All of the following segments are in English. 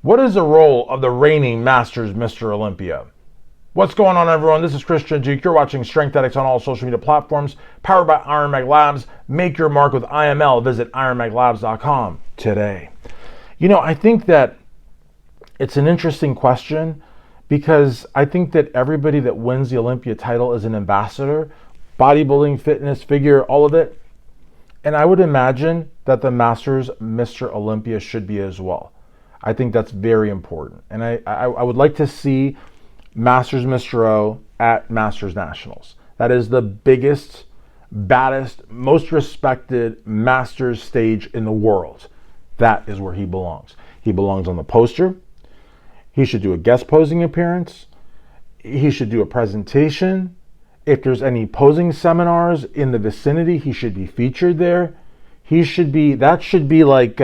What is the role of the reigning Masters Mr. Olympia? What's going on, everyone? This is Christian Duke. You're watching Strength Addicts on all social media platforms, powered by Iron Mag Labs. Make your mark with IML. Visit ironmaglabs.com today. You know, I think that it's an interesting question because I think that everybody that wins the Olympia title is an ambassador, bodybuilding, fitness, figure, all of it. And I would imagine that the Masters Mr. Olympia should be as well. I think that's very important. And I would like to see Masters Mr. O at Masters Nationals. That is the biggest, baddest, most respected Masters stage in the world. That is where he belongs. He belongs on the poster. He should do a guest posing appearance. He should do a presentation. If there's any posing seminars in the vicinity, he should be featured there. That should be like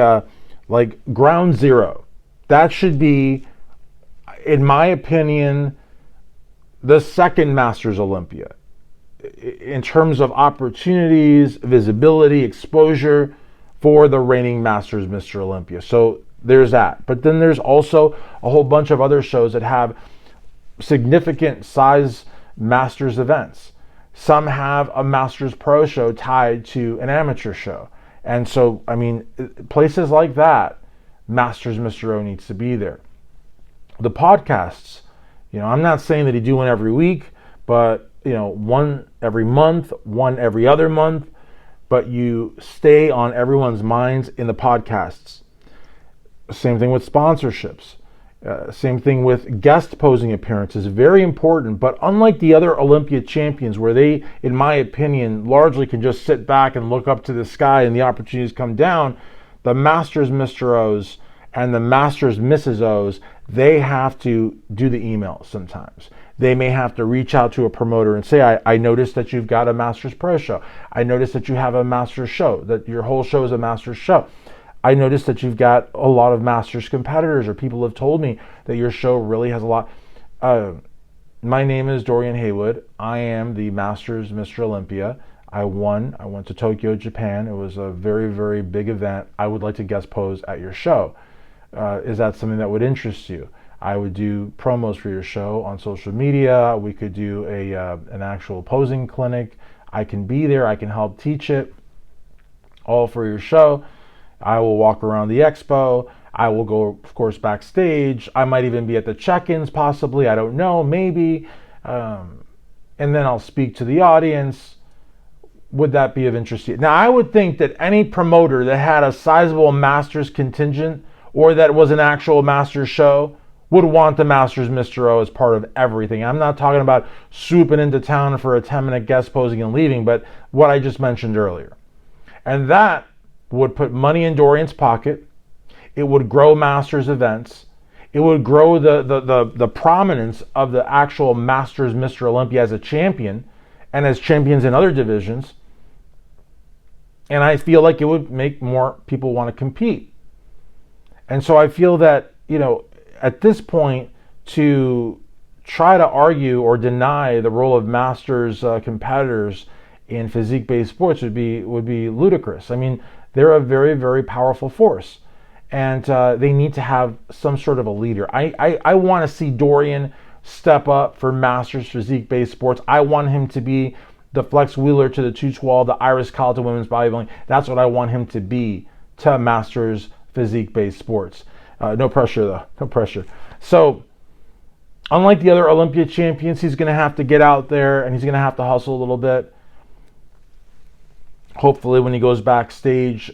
ground zero. That should be, in my opinion, the second Masters Olympia in terms of opportunities, visibility, exposure for the reigning Masters Mr. Olympia. So there's that. But then there's also a whole bunch of other shows that have significant size Masters events. Some have a Masters Pro show tied to an amateur show. And so, I mean, places like that, Masters Mr. O needs to be there. The podcasts, you know, I'm not saying that you do one every week, but, you know, one every month, one every other month, but you stay on everyone's minds in the podcasts. Same thing with sponsorships. Same thing with guest posing appearances. Very important, but unlike the other Olympia champions where they, in my opinion, largely can just sit back and look up to the sky and the opportunities come down, the Masters Mr. O's and the Masters Mrs. O's, they have to do the emails sometimes. They may have to reach out to a promoter and say, I noticed that you've got a Masters Pro show. I noticed that you have a Masters show, that your whole show is a Masters show. I noticed that you've got a lot of Masters competitors, or people have told me that your show really has a lot. My name is DORIAN Haywood. I am the Masters Mr. Olympia. I won. I went to Tokyo, Japan. It was a very, very big event. I would like to guest pose at your show. Is that something that would interest you? I would do promos for your show on social media. We could do an actual posing clinic. I can be there. I can help teach it, all for your show. I will walk around the expo. I will go, of course, backstage. I might even be at the check-ins, possibly. I don't know, maybe. And then I'll speak to the audience. Would that be of interest to you? Now, I would think that any promoter that had a sizable Masters contingent or that was an actual Masters show would want the Masters Mr. O as part of everything. I'm not talking about swooping into town for a 10-minute guest posing and leaving, but what I just mentioned earlier. And that would put money in Dorian's pocket. It would grow Masters events. It would grow the prominence of the actual Masters Mr. Olympia as a champion and as champions in other divisions. And I feel like it would make more people want to compete. And so I feel that, you know, at this point, to try to argue or deny the role of Masters competitors in physique-based sports would be ludicrous. I mean, they're a very, very powerful force, and they need to have some sort of a leader. I want to see Dorian step up for Masters physique-based sports. I want him to be the Flex Wheeler to the 212, the Iris Call to women's bodybuilding. That's what I want him to be to Masters physique-based sports. No pressure, though. No pressure. So, unlike the other Olympia champions, he's going to have to get out there and he's going to have to hustle a little bit. Hopefully, when he goes backstage,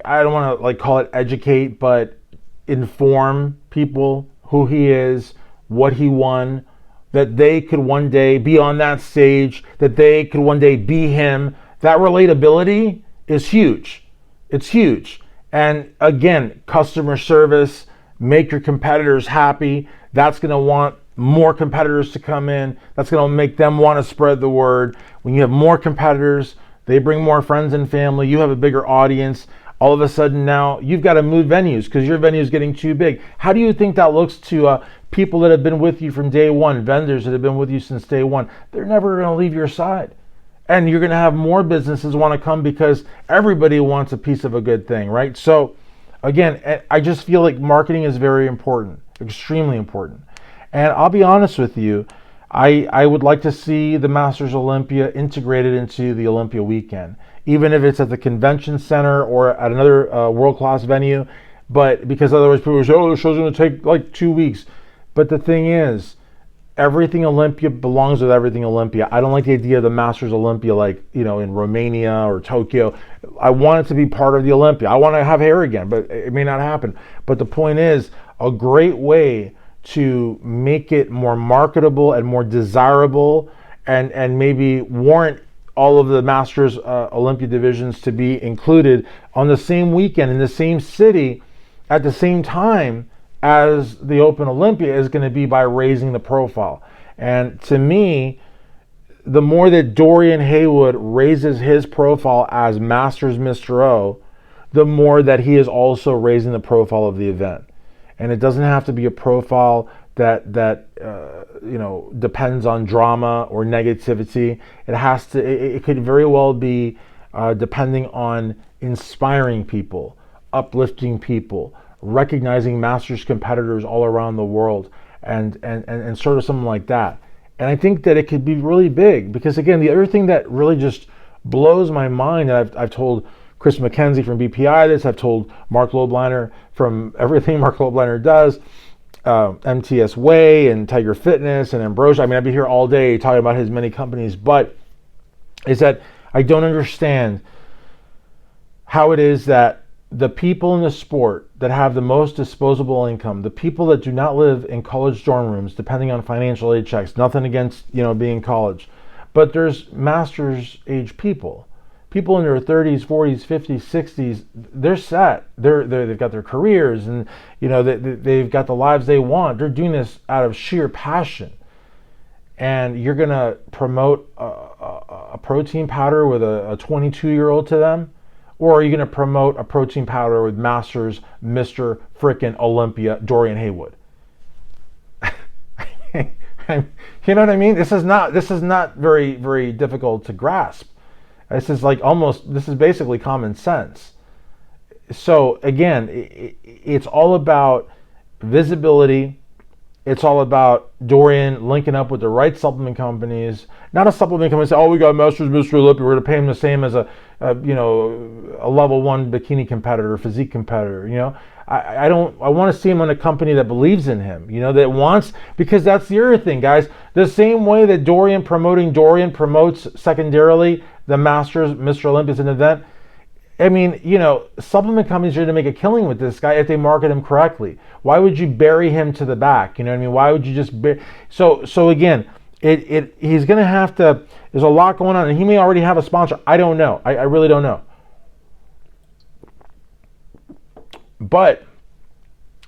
I don't want to call it educate, but inform people who he is, what he won, that they could one day be on that stage, that they could one day be him. That relatability is huge. It's huge. And again, customer service, make your competitors happy. That's going to want more competitors to come in. That's going to make them want to spread the word. When you have more competitors, they bring more friends and family. You have a bigger audience. All of a sudden now you've got to move venues because your venue is getting too big. How do you think that looks to people that have been with you from day one, vendors that have been with you since day one? They're never going to leave your side. And you're going to have more businesses want to come because everybody wants a piece of a good thing, right? So Again, I just feel like marketing is very important, extremely important. And I'll be honest with you, I would like to see the Masters Olympia integrated into the Olympia weekend, even if it's at the convention center or at another world-class venue. But because otherwise people say, oh, the show's going to take like 2 weeks. But the thing is, everything Olympia belongs with everything Olympia. I don't like the idea of the Masters Olympia like, in Romania or Tokyo. I want it to be part of the Olympia. I want to have hair again, but it may not happen. But the point is, a great way to make it more marketable and more desirable and maybe warrant all of the Masters Olympia divisions to be included on the same weekend in the same city at the same time as the Open Olympia is going to be by raising the profile. And to me, the more that Dorian Haywood raises his profile as Masters Mr. O, the more that he is also raising the profile of the event. And it doesn't have to be a profile that depends on drama or negativity. It could very well be depending on inspiring people, uplifting people, recognizing Masters competitors all around the world, and sort of something like that. And I think that it could be really big, because again, the other thing that really just blows my mind, and I've told Chris McKenzie from BPI this, I've told Mark Lobliner from everything Mark Lobliner does, MTS Way and Tiger Fitness and Ambrosia. I mean, I'd be here all day talking about his many companies, but is that I don't understand how it is that the people in the sport that have the most disposable income, the people that do not live in college dorm rooms, depending on financial aid checks, nothing against, being in college, but there's Masters age people in their 30s, 40s, 50s, 60s, they're set. They've got their careers, and they've got the lives they want. They're doing this out of sheer passion. And you're gonna promote a protein powder with a 22-year-old to them, or are you gonna promote a protein powder with Masters Mr. Frickin' Olympia Dorian Haywood? You know what I mean? This is not very, very difficult to grasp. This is basically common sense. So again, it's all about visibility. It's all about Dorian linking up with the right supplement companies. Not a supplement company say, oh, we got Masters Mr. Olympia, we're going to pay him the same as a level 1 bikini competitor, physique competitor. I want to see him on a company that believes in him, that wants, because that's the other thing, guys. The same way that Dorian promotes secondarily the Masters Mr. Olympia as an event. I mean, supplement companies are going to make a killing with this guy if they market him correctly. Why would you bury him to the back? You know what I mean? Why would you just So again, he's going to have to. There's a lot going on, and he may already have a sponsor. I don't know. I really don't know. But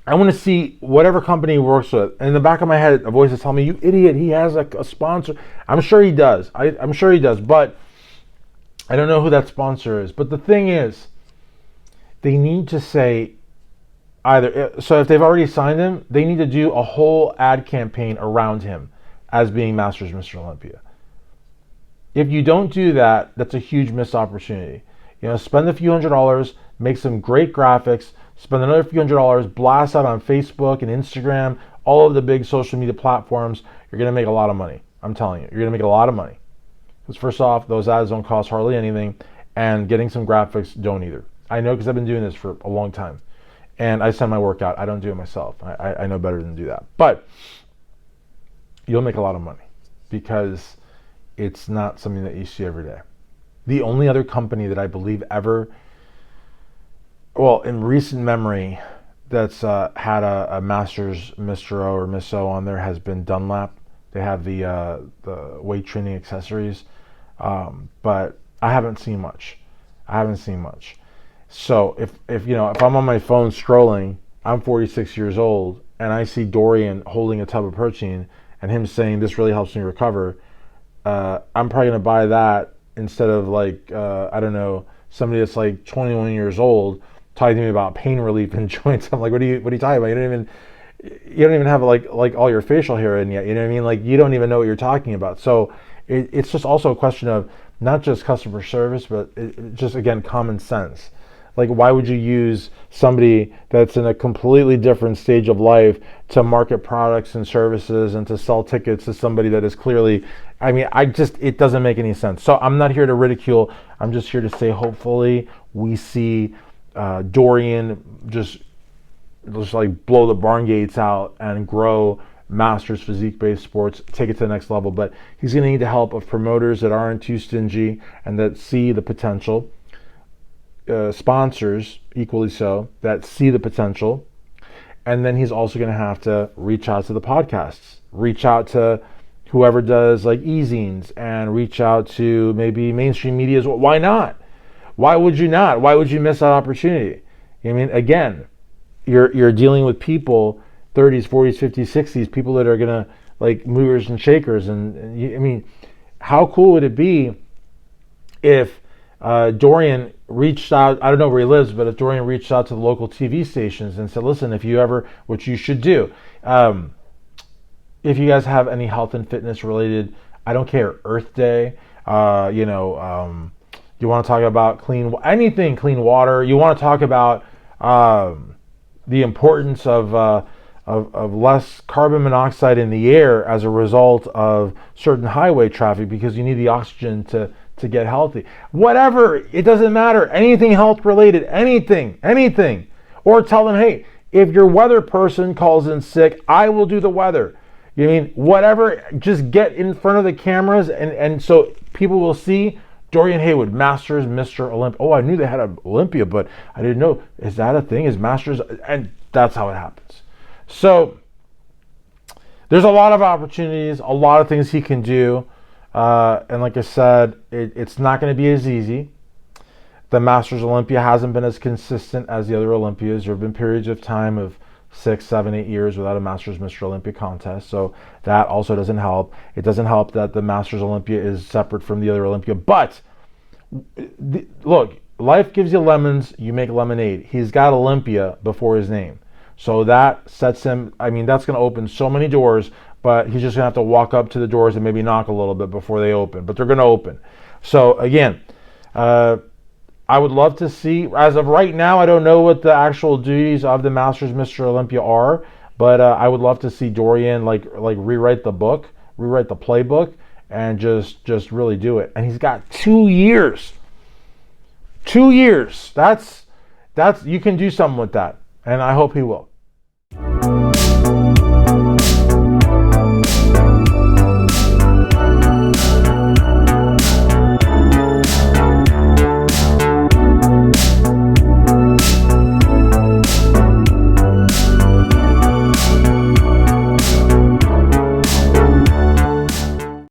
I want to see whatever company he works with. And in the back of my head, a voice is telling me, "You idiot! He has a sponsor." I'm sure he does. I'm sure he does, but I don't know who that sponsor is. But the thing is, they need to say either. So if they've already signed him, they need to do a whole ad campaign around him as being Masters Mr. Olympia. If you don't do that, that's a huge missed opportunity. Spend a few $100s, make some great graphics, spend another few $100s, blast out on Facebook and Instagram, all of the big social media platforms. You're going to make a lot of money. I'm telling you, you're going to make a lot of money. Because first off, those ads don't cost hardly anything, and getting some graphics don't either. I know, because I've been doing this for a long time. And I send my work out. I don't do it myself. I know better than to do that. But you'll make a lot of money, because it's not something that you see every day. The only other company that I believe ever, well, in recent memory, that's had a Masters Mr. O or Miss O on there has been Dunlap. They have the weight training accessories, but I haven't seen much. So if I'm on my phone scrolling, I'm 46 years old, and I see Dorian holding a tub of protein and him saying this really helps me recover, I'm probably gonna buy that instead of somebody that's like 21 years old talking to me about pain relief in joints. I'm like, what are you talking about? You don't even have like all your facial hair in yet. You know what I mean? Like, you don't even know what you're talking about. So it's just also a question of not just customer service, but just, again, common sense. Like, why would you use somebody that's in a completely different stage of life to market products and services and to sell tickets to somebody that is clearly, I mean, it doesn't make any sense. So I'm not here to ridicule. I'm just here to say, hopefully we see Dorian just like blow the barn gates out and grow Masters physique-based sports, take it to the next level. But he's going to need the help of promoters that aren't too stingy and that see the potential. Sponsors, equally so, that see the potential. And then he's also going to have to reach out to the podcasts, reach out to whoever does like e-zines, and reach out to maybe mainstream media as well. Why not? Why would you not? Why would you miss that opportunity? I mean, again, you're dealing with people, 30s, 40s, 50s, 60s, people that are going to like movers and shakers. And I mean, how cool would it be if Dorian reached out, I don't know where he lives, but if Dorian reached out to the local TV stations and said, listen, if you ever, which you should do, if you guys have any health and fitness related, I don't care, Earth Day, you want to talk about anything clean water, you want to talk about the importance of less carbon monoxide in the air as a result of certain highway traffic because you need the oxygen to get healthy. Whatever, it doesn't matter. Anything health related, anything. Or tell them, hey, if your weather person calls in sick, I will do the weather. You mean whatever, just get in front of the cameras and so people will see Dorian Haywood, Masters, Mr. Olympia. Oh, I knew they had an Olympia, but I didn't know. Is that a thing? Is Masters? And that's how it happens. So there's a lot of opportunities, a lot of things he can do. And like I said, it's not going to be as easy. The Masters Olympia hasn't been as consistent as the other Olympias. There have been periods of time of 6, 7, 8 years without a Masters Mr. Olympia contest. So that also doesn't help. It doesn't help that the Masters Olympia is separate from the other Olympia. But look, life gives you lemons, you make lemonade. He's got Olympia before his name. So that sets him, I mean, that's going to open so many doors, but he's just going to have to walk up to the doors and maybe knock a little bit before they open. But they're going to open. So again, I would love to see, as of right now, I don't know what the actual duties of the Masters Mr. Olympia are, but I would love to see Dorian like rewrite the book, rewrite the playbook, and just really do it. And he's got 2 years. 2 years. That's you can do something with that, and I hope he will.